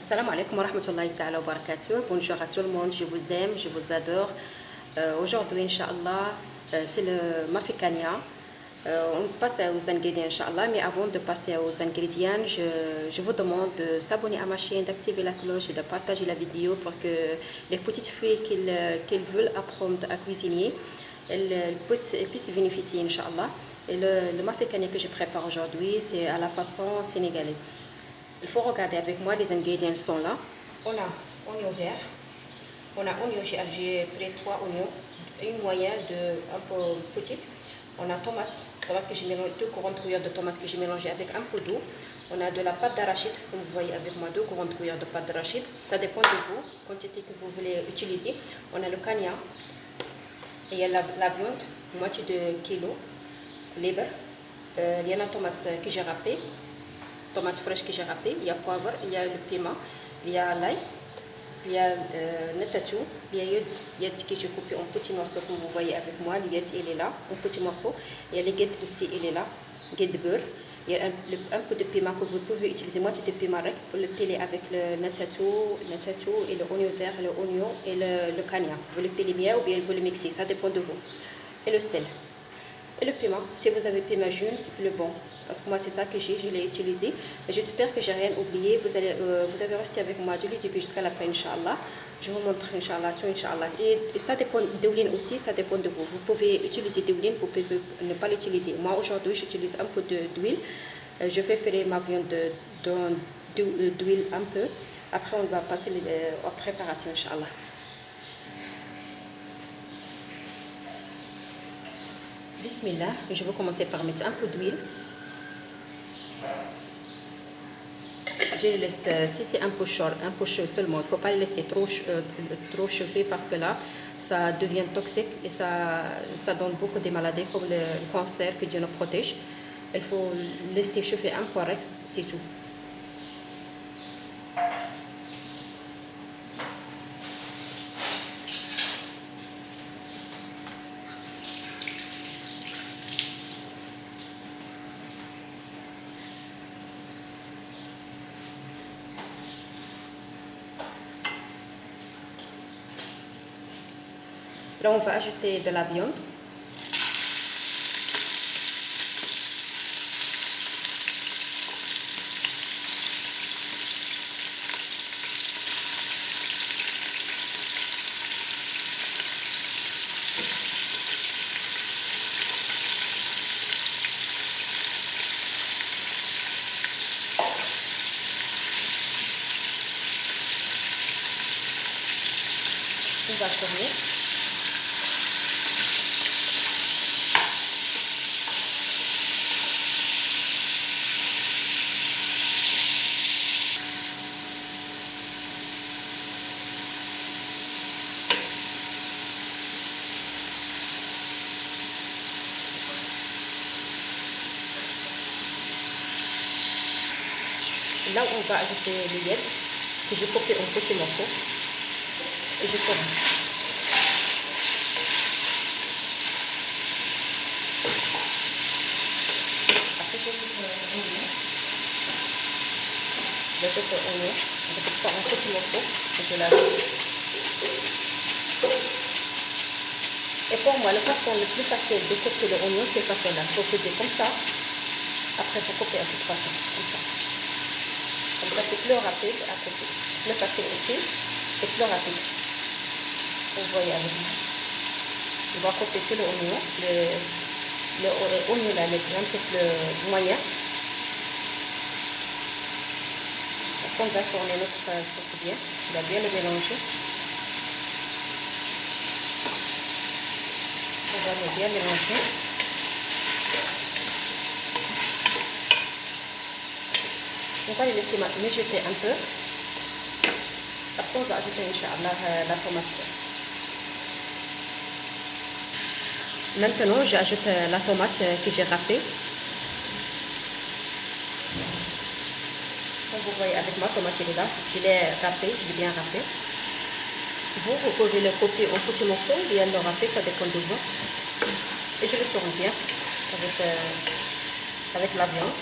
Assalamu alaikum wa rahmatullahi ta'ala wa barakatuh. Bonjour à tout le monde, je vous aime, je vous adore. Aujourd'hui, Inch'Allah, c'est le mafikania. On passe aux ingrédients, Inch'Allah, mais avant de passer aux ingrédients, je vous demande de s'abonner à ma chaîne, d'activer la cloche et de partager la vidéo pour que les petites filles qui veulent apprendre à cuisiner, elles puissent bénéficier, Inch'Allah. Et le mafikania que je prépare aujourd'hui, c'est à la façon sénégalaise. Il faut regarder avec moi, les ingrédients sont là. On a oignon vert, on a oignon, j'ai pris 3 oignons, une moyenne un peu petite. On a tomates que j'ai mélangé, 2 grandes cuillères de tomates que j'ai mélangé avec un peu d'eau. On a de la pâte d'arachide, comme vous voyez avec moi, 2 grandes cuillères de pâte d'arachide. Ça dépend de vous, quantité que vous voulez utiliser. On a le cagna, et il y a la viande, moitié de kilo, libre. Il y a la tomate que j'ai râpée. Tomate fraîche que j'ai râpée, il y a poivre, il y a le piment, il y a l'ail, il y a netatou, il y a yed que j'ai coupé en petits morceaux comme vous voyez avec moi, le yed il est là, en petits morceaux, il y a le gued aussi il est là, gued de beurre, il y a un peu de piment que vous pouvez utiliser, moitié de piment pour le piler avec le netatou et le oignon vert, le oignon et le cagna. Vous le pilez bien ou bien vous le mixez, ça dépend de vous. Et le sel. Et le piment, si vous avez piment jaune, c'est plus bon. Parce que moi, c'est ça que je l'ai utilisé. J'espère que j'ai rien oublié. Vous avez resté avec moi du début jusqu'à la fin, Inch'Allah. Je vous montre, Inch'Allah, tout, Inch'Allah. Et ça dépend d'huile aussi, ça dépend de vous. Vous pouvez utiliser de l'huile, vous pouvez ne pas l'utiliser. Moi, aujourd'hui, j'utilise un peu d'huile. Je vais faire ma viande d'huile un peu. Après, on va passer aux préparations, Inch'Allah. Bismillah, je vais commencer par mettre un peu d'huile. Je le laisse, si c'est un peu chaud seulement, il ne faut pas le laisser trop chauffer parce que là, ça devient toxique et ça donne beaucoup de maladies comme le cancer, que Dieu nous protège. Il faut laisser chauffer un peu, c'est tout. Là, on va ajouter de la viande. On va tourner. Là, on va ajouter le yed que j'ai coupé en petits morceaux et je tourne. Après, je coupe l'oignon. Je coupe l'oignon. Je coupe ça en petits morceaux et je l'ajoute. Et pour moi, la façon le plus facile de couper l'oignon, c'est cette façon-là. Il faut couper comme ça. Après, il faut couper à cette façon, comme ça. Comme ça, c'est plus rapide à couper. Plus facile aussi et plus rapide. Vous voyez avec moi. On va couper tout l'oignon. L'oignon là, un peu plus moyen. Après, on va tourner notre sauce bien. On va bien le mélanger. On va le bien mélanger. On va les laisser mijoter un peu. Après, on va ajouter, Inch'Allah, la tomate. Maintenant, j'ajoute la tomate que j'ai râpée. Comme vous voyez avec ma tomate, elle est là. Je l'ai râpée, je l'ai bien râpée. Vous pouvez le couper en petits morceaux, bien le râper, ça dépend de vous. Et je le tourne bien avec la viande.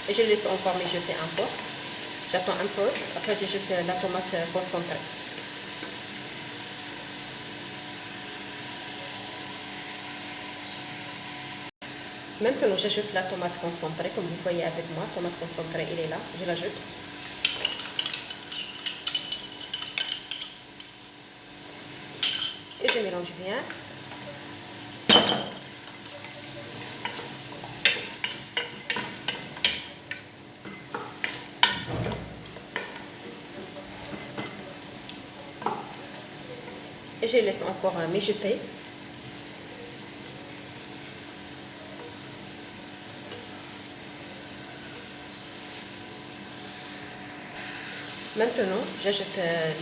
Et je laisse encore mijoter un peu. J'attends un peu. Après, j'ajoute la tomate concentrée. Maintenant, j'ajoute la tomate concentrée, comme vous voyez avec moi. Tomate concentrée, il est là. Je l'ajoute. Et je mélange bien. Et je laisse encore mijoter. Maintenant, j'ajoute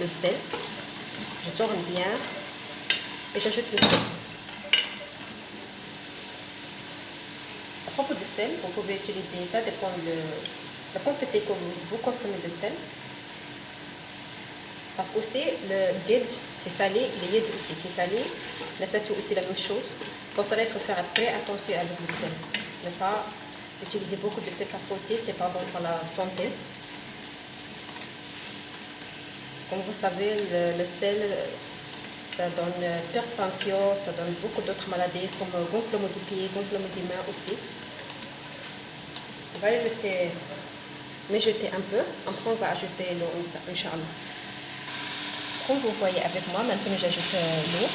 le sel. Je tourne bien et j'ajoute le sel. À propos du sel, vous pouvez utiliser, ça dépend de la quantité que vous consommez de sel. Parce que aussi, le gued, c'est salé, le yed aussi, c'est salé. La tatou aussi, la même chose. Pour cela, il faut faire très attention avec le sel. Ne pas utiliser beaucoup de sel parce que aussi, c'est pas bon pour la santé. Comme vous savez, le sel, ça donne hypertension, ça donne beaucoup d'autres maladies comme gonflement du pied, gonflement des mains aussi. On va le laisser mijoter un peu. Après, on va ajouter l'eau, Inch'Allah. Comme vous voyez avec moi, maintenant j'ajoute l'eau.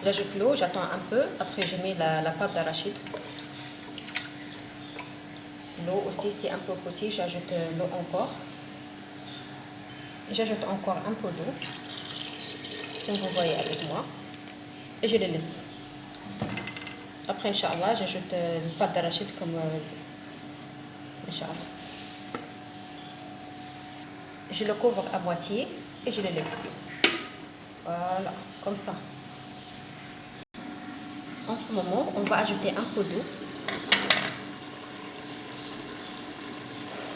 J'ajoute l'eau, j'attends un peu. Après, je mets la pâte d'arachide. L'eau aussi, c'est un peu petit. J'ajoute l'eau encore. J'ajoute encore un peu d'eau. Comme vous voyez avec moi. Et je le laisse. Après, Inch'Allah, j'ajoute la pâte d'arachide comme Inch'Allah. Je le couvre à moitié et je le laisse. Voilà, comme ça. En ce moment, on va ajouter un peu d'eau.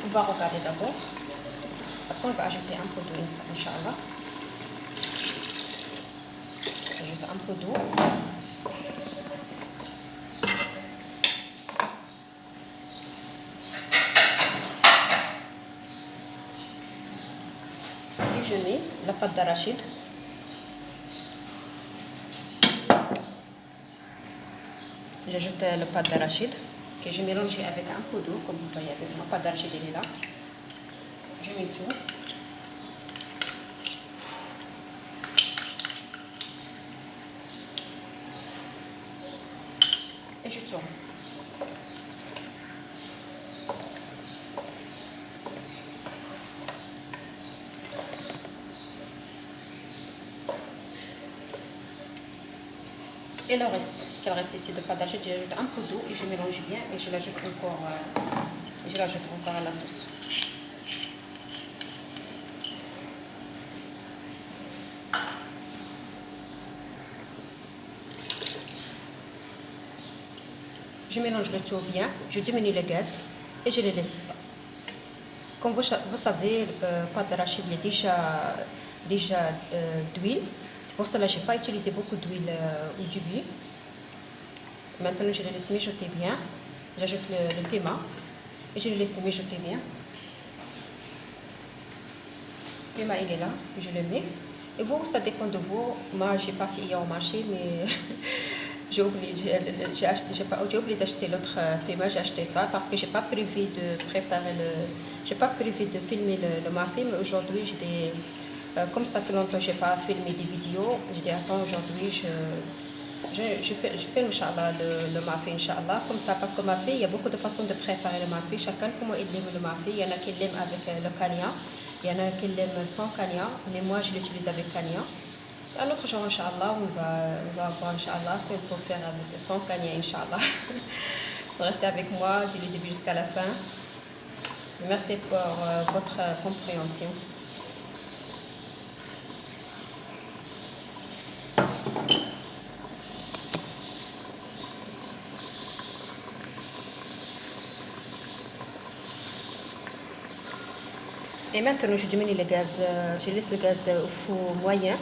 On va regarder d'abord. Après, on va ajouter un peu d'eau, Inch'Allah. J'ajoute un peu d'eau. Et je mets la pâte d'arachide. J'ajoute la pâte d'arachide que j'ai mélangée avec un peu d'eau, comme vous voyez avec ma pâte d'arachide, elle est là. Je mets tout. Et je tourne. Et le reste, qu'il reste ici de pâte d'arachide, j'ajoute un peu d'eau et je mélange bien et je l'ajoute encore à la sauce. Je mélange le tout bien, je diminue le gaz et je le laisse. Comme vous savez, pâte d'arachide, il y a déjà d'huile. C'est pour cela que je n'ai pas utilisé beaucoup d'huile au début. Maintenant, je le laisse mijoter bien. J'ajoute le piment et je le laisse mijoter bien. Le piment, il est là, je le mets. Et vous, ça dépend de vous. Moi, j'ai parti hier au marché, mais j'ai oublié d'acheter l'autre piment. J'ai acheté ça parce que j'ai pas prévu de préparer j'ai pas prévu de filmer le muffin. Mais aujourd'hui, comme ça fait longtemps que j'ai pas filmé des vidéos, j'ai dit attends, aujourd'hui je filme Inch'Allah le muffin, Inch'Allah, comme ça, parce que le muffin, il y a beaucoup de façons de préparer le muffin. Chacun comment il aime le muffin. Il y en a qui l'aiment avec le kanya, il y en a qui l'aiment sans kanya, mais moi je l'utilise avec kanya. Un autre jour, Inch'Allah, on va voir, Inch'Allah, si on peut faire avec sans kanya, Inch'Allah. Restez avec moi du début jusqu'à la fin. Merci pour votre compréhension. Et maintenant, je diminue le gaz, je laisse le gaz au four moyen.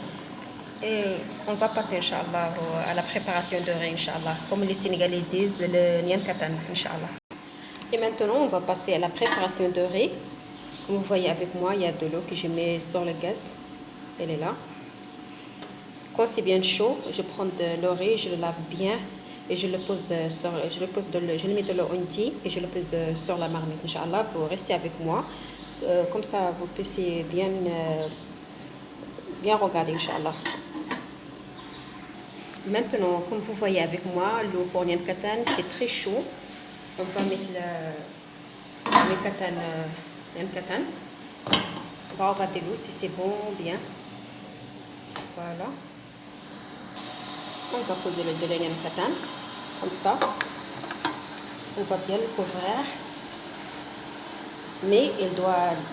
Et on va passer, Inch'Allah, à la préparation de riz, Inch'Allah. Comme les Sénégalais disent, le Nyan Katan, Inch'Allah. Et maintenant, on va passer à la préparation de riz. Comme vous voyez avec moi, il y a de l'eau que je mets sur le gaz. Elle est là. Quand c'est bien chaud, je prends de le riz, je le lave bien et je le pose je le mets de l'eau entière et je le pose sur la marmite. Inch'Allah, vous restez avec moi. Comme ça, vous puissiez bien regarder, Inch'Allah. Maintenant, comme vous voyez avec moi, l'eau pour Nyan Katan, c'est très chaud. On va mettre le katan, Nyan Katan. On va regarder l'eau si c'est bon, bien. Voilà. On va poser le de Nyan Katan, comme ça. On va bien le couvrir. Mais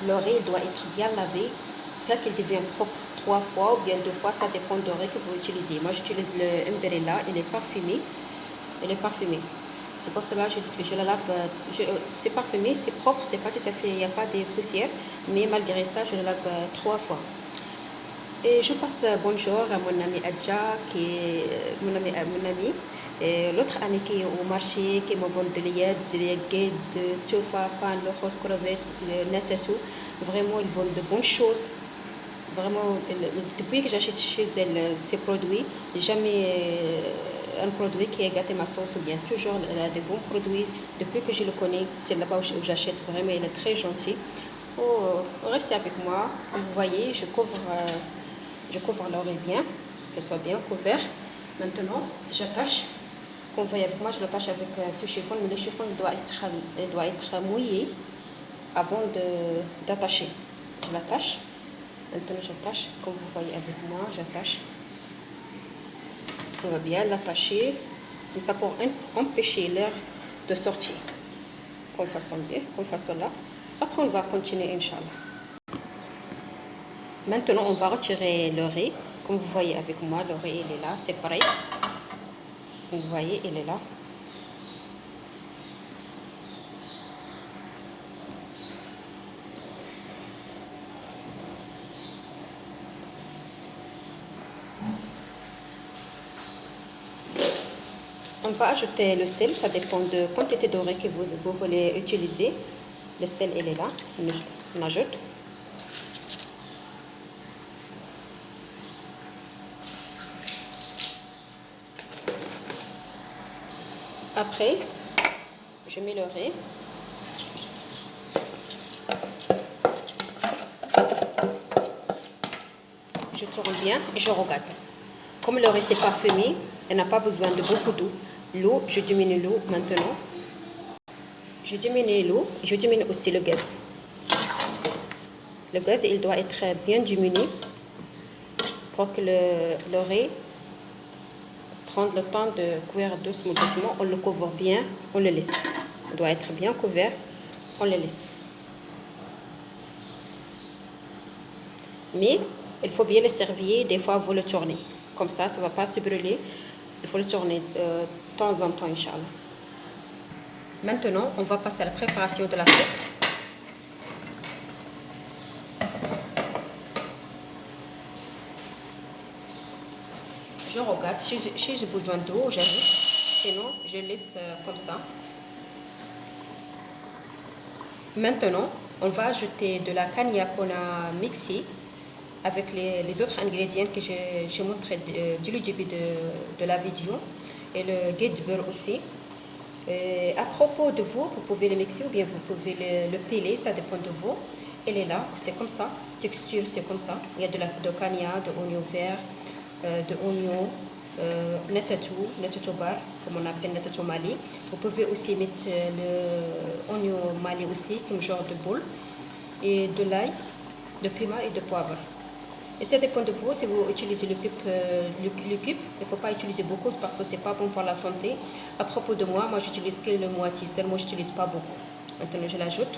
le riz doit être bien lavé, jusqu'à qu'il devienne propre 3 fois ou bien 2 fois, ça dépend du riz que vous utilisez. Moi, j'utilise le Mberella, il est parfumé. C'est pour cela que je le lave. C'est parfumé, c'est propre, c'est pas tout à fait, il n'y a pas de poussière, mais malgré ça, je le lave 3 fois. Et je passe bonjour à mon ami Adja, qui est mon ami. L'autre ami qui est au marché, qui me vend de l'IED, de tchofa, pan, le rose crevette, le netatou. Vraiment, ils vendent de bonnes choses. Vraiment, depuis que j'achète chez elle ces produits, jamais un produit qui a gâté ma sauce ou bien toujours de bons produits. Depuis que je le connais, c'est là-bas où j'achète. Vraiment, elle est très gentille. Restez avec moi. Comme vous voyez, je couvre le riz bien, qu'elle soit bien couverte. Maintenant, j'attache. Comme vous voyez avec moi, je l'attache avec ce chiffon, mais le chiffon doit être mouillé avant d'attacher. Je l'attache. Maintenant, j'attache. Comme vous voyez avec moi, j'attache. On va bien l'attacher, comme ça pour empêcher l'air de sortir. Comme façon là. Après, on va continuer, Inch'Allah. Maintenant, on va retirer le riz. Comme vous voyez avec moi, le riz, il est là, c'est prêt. Vous voyez, il est là. On va ajouter le sel, ça dépend de la quantité de riz que vous voulez utiliser. Le sel, il est là. On ajoute. Après, je mets le riz. Je tourne bien et je regarde. Comme le riz est parfumé, elle n'a pas besoin de beaucoup d'eau. L'eau, je diminue l'eau maintenant. Je diminue l'eau, je diminue aussi le gaz. Le gaz, il doit être bien diminué pour que le riz prendre le temps de cuire doucement. On le couvre bien, on le laisse. Il doit être bien couvert, on le laisse. Mais il faut bien le servir, des fois vous le tournez. Comme ça ne va pas se brûler. Il faut le tourner de temps en temps, Inch'Allah. Maintenant, on va passer à la préparation de la sauce. Je regarde, si j'ai besoin d'eau, j'ajoute. Sinon, je laisse comme ça. Maintenant, on va ajouter de la cagna qu'on a mixée avec les autres ingrédients que j'ai montré du début de la vidéo. Et le ghee de beurre aussi. Et à propos de vous pouvez le mixer ou bien vous pouvez le piler, ça dépend de vous. Elle est là, c'est comme ça. Texture, c'est comme ça. Il y a de cagna, de oignon vert, de oignon, netatou bar, comme on appelle netatou mali. Vous pouvez aussi mettre l'oignon mali aussi, comme genre de boule, et de l'ail, de piment et de poivre. Et ça dépend de vous, si vous utilisez le cube, il ne faut pas utiliser beaucoup parce que ce n'est pas bon pour la santé. À propos de moi j'utilise que la moitié, seulement je n'utilise pas beaucoup. Maintenant je l'ajoute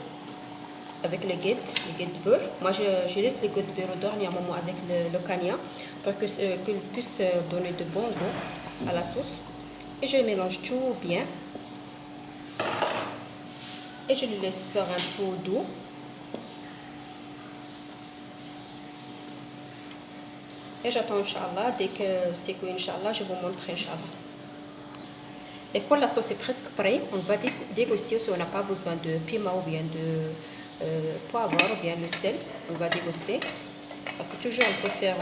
avec le ghee de beurre. Moi je laisse le ghee de beurre au dernier moment avec le cagna pour qu'il puisse donner de bon goût à la sauce. Et je mélange tout bien. Et je le laisse sur un peu d'eau. Et j'attends, Inch'Allah. Dès que c'est cuit, Inch'Allah, je vous montre, Inch'Allah. Et quand la sauce est presque prête, on va déguster si on n'a pas besoin de piment ou bien de poivre ou bien le sel. On va déguster. Parce que toujours, il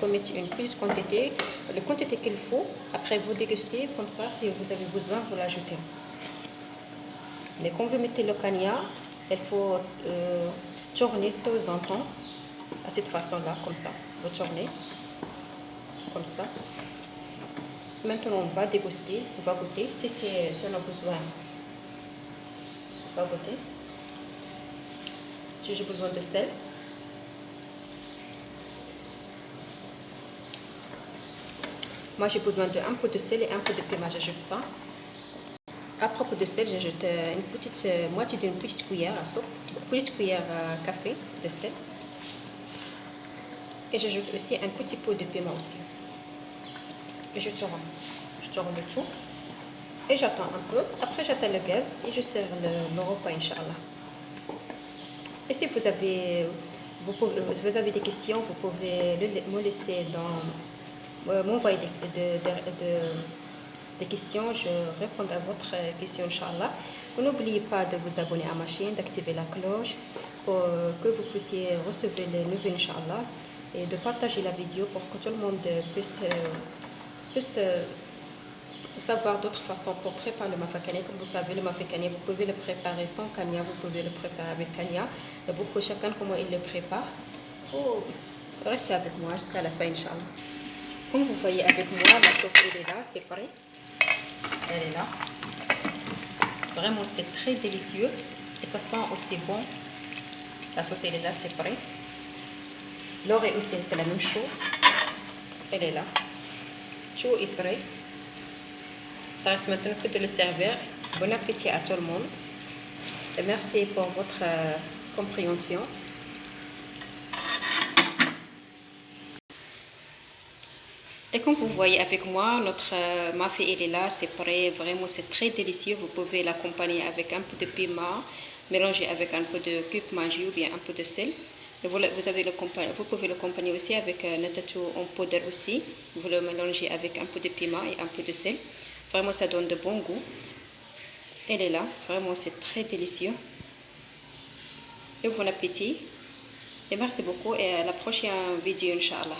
faut mettre une petite quantité, la quantité qu'il faut. Après, vous dégustez comme ça. Si vous avez besoin, vous l'ajoutez. Mais quand vous mettez le cagna, il faut tourner de temps en temps. À cette façon-là, comme ça. Vous tournez. Comme ça. Maintenant, on va déguster, on va goûter. Si on a besoin, on va goûter. Si j'ai besoin de sel. Moi, j'ai besoin d'un peu de sel et un peu de piment. J'ajoute ça. À propos de sel, j'ajoute une petite moitié d'une petite cuillère à soupe, une petite cuillère à café de sel. Et j'ajoute aussi un petit peu de piment aussi. Et je tourne le tout. Et j'attends un peu. Après, j'attends le gaz et je sers le repas, Inch'Allah. Et si vous avez des questions, vous pouvez me laisser m'envoyer des questions. Je réponds à votre question, Inch'Allah. N'oubliez pas de vous abonner à ma chaîne, d'activer la cloche pour que vous puissiez recevoir les nouvelles, Inch'Allah. Et de partager la vidéo pour que tout le monde puisse savoir d'autres façons pour préparer le mafakani. Comme vous savez, le mafakani, vous pouvez le préparer sans kanya, vous pouvez le préparer avec kanya. Il y a beaucoup chacun comment il le prépare. Restez avec moi jusqu'à la fin, Inch'Allah. Comme vous voyez avec moi, la sauce elle est là, c'est prêt. Elle est là. Vraiment, c'est très délicieux et ça sent aussi bon. La sauce elle est là, c'est prêt. L'oreille aussi, c'est la même chose. Elle est là. Tout est prêt. Ça reste maintenant que de le servir. Bon appétit à tout le monde. Et merci pour votre compréhension. Et comme vous voyez avec moi, notre mafé il est là, c'est prêt. Vraiment, c'est très délicieux. Vous pouvez l'accompagner avec un peu de piment, mélanger avec un peu de cube magie ou bien un peu de sel. Et vous pouvez l'accompagner aussi avec natatou en poudre aussi. Vous le mélangez avec un peu de piment et un peu de sel. Vraiment, ça donne de bon goût. Elle est là. Vraiment, c'est très délicieux. Et bon appétit. Et merci beaucoup. Et à la prochaine vidéo, Inch'Allah.